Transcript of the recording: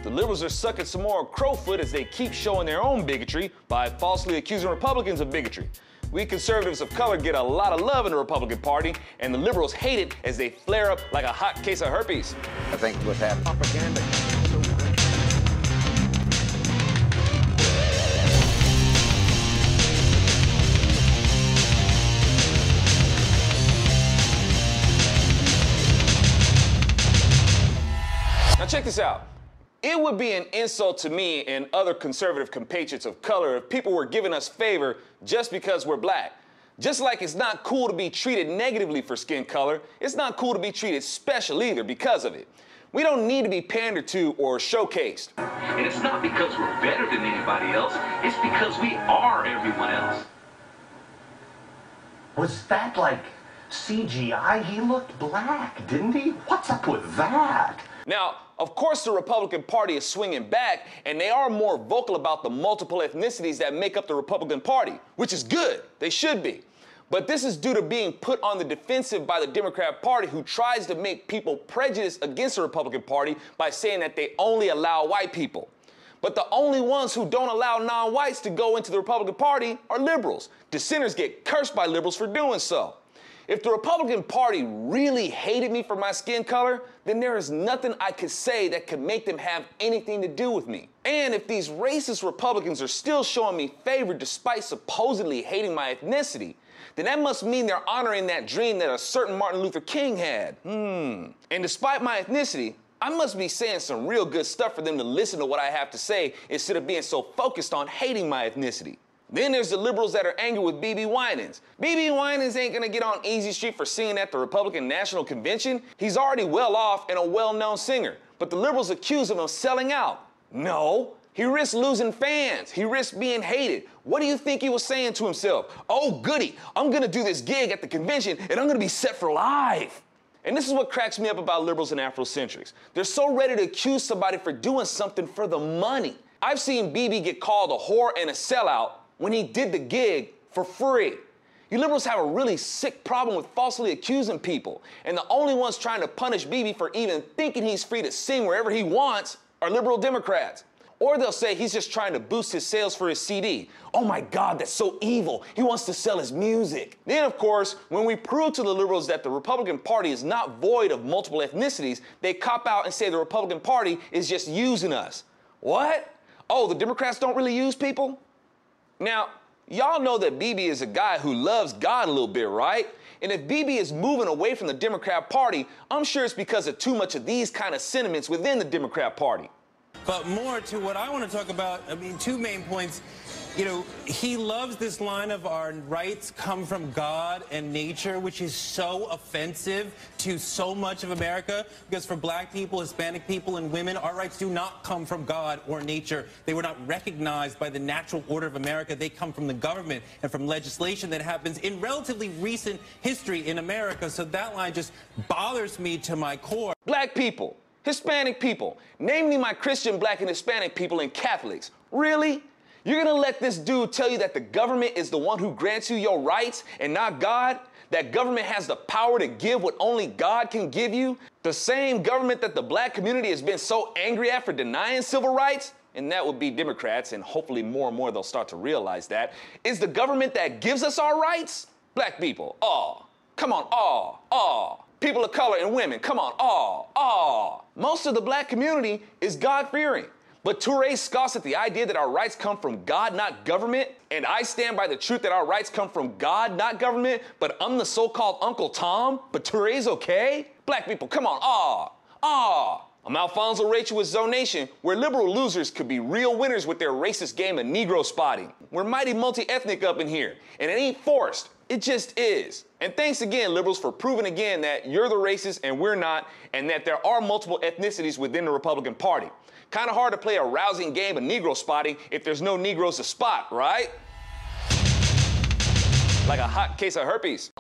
The liberals are sucking some more crowfoot as they keep showing their own bigotry by falsely accusing Republicans of bigotry. We conservatives of color get a lot of love in the Republican Party, and the liberals hate it as they flare up like a hot case of herpes. I think what's happening. Propaganda. Now check this out. It would be an insult to me and other conservative compatriots of color if people were giving us favor just because we're black. Just like it's not cool to be treated negatively for skin color, it's not cool to be treated special either because of it. We don't need to be pandered to or showcased. And it's not because we're better than anybody else, it's because we are everyone else. Was that like CGI? He looked black, didn't he? What's up with that? Now, of course, the Republican Party is swinging back, and they are more vocal about the multiple ethnicities that make up the Republican Party, which is good. They should be. But this is due to being put on the defensive by the Democrat Party, who tries to make people prejudiced against the Republican Party by saying that they only allow white people. But the only ones who don't allow non-whites to go into the Republican Party are liberals. Dissenters get cursed by liberals for doing so. If the Republican Party really hated me for my skin color, then there is nothing I could say that could make them have anything to do with me. And if these racist Republicans are still showing me favor despite supposedly hating my ethnicity, then that must mean they're honoring that dream that a certain Martin Luther King had. And despite my ethnicity, I must be saying some real good stuff for them to listen to what I have to say instead of being so focused on hating my ethnicity. Then there's the liberals that are angry with B.B. Winans. B.B. Winans ain't gonna get on easy street for singing at the Republican National Convention. He's already well off and a well-known singer. But the liberals accuse him of selling out. No, he risked losing fans. He risked being hated. What do you think he was saying to himself? Oh, goody, I'm gonna do this gig at the convention and I'm gonna be set for life. And this is what cracks me up about liberals and Afrocentrics. They're so ready to accuse somebody for doing something for the money. I've seen BB get called a whore and a sellout when he did the gig for free. You liberals have a really sick problem with falsely accusing people, and the only ones trying to punish BB for even thinking he's free to sing wherever he wants are liberal Democrats. Or they'll say he's just trying to boost his sales for his CD. Oh my God, that's so evil. He wants to sell his music. Then, of course, when we prove to the liberals that the Republican Party is not void of multiple ethnicities, they cop out and say the Republican Party is just using us. What? Oh, the Democrats don't really use people? Now, y'all know that BB is a guy who loves God a little bit, right? And if BB is moving away from the Democrat Party, I'm sure it's because of too much of these kind of sentiments within the Democrat Party. But more to what I want to talk about, I mean, two main points. You know, he loves this line of our rights come from God and nature, which is so offensive to so much of America, because for black people, Hispanic people, and women, our rights do not come from God or nature. They were not recognized by the natural order of America. They come from the government and from legislation that happens in relatively recent history in America. So that line just bothers me to my core. Black people, Hispanic people, namely my Christian black and Hispanic people and Catholics. Really? You're gonna let this dude tell you that the government is the one who grants you your rights and not God? That government has the power to give what only God can give you? The same government that the black community has been so angry at for denying civil rights? And that would be Democrats, and hopefully more and more they'll start to realize that, is the government that gives us our rights? Black people, come on, people of color and women, come on, Most of the black community is God-fearing. But Toure scoffs at the idea that our rights come from God, not government, and I stand by the truth that our rights come from God, not government, but I'm the so-called Uncle Tom, but Toure's okay? Black people, come on, I'm Alfonso Rachel with Zonation, where liberal losers could be real winners with their racist game of Negro spotting. We're mighty multi-ethnic up in here, and it ain't forced. It just is. And thanks again, liberals, for proving again that you're the racist and we're not, and that there are multiple ethnicities within the Republican Party. Kind of hard to play a rousing game of Negro spotting if there's no Negroes to spot, right? Like a hot case of herpes.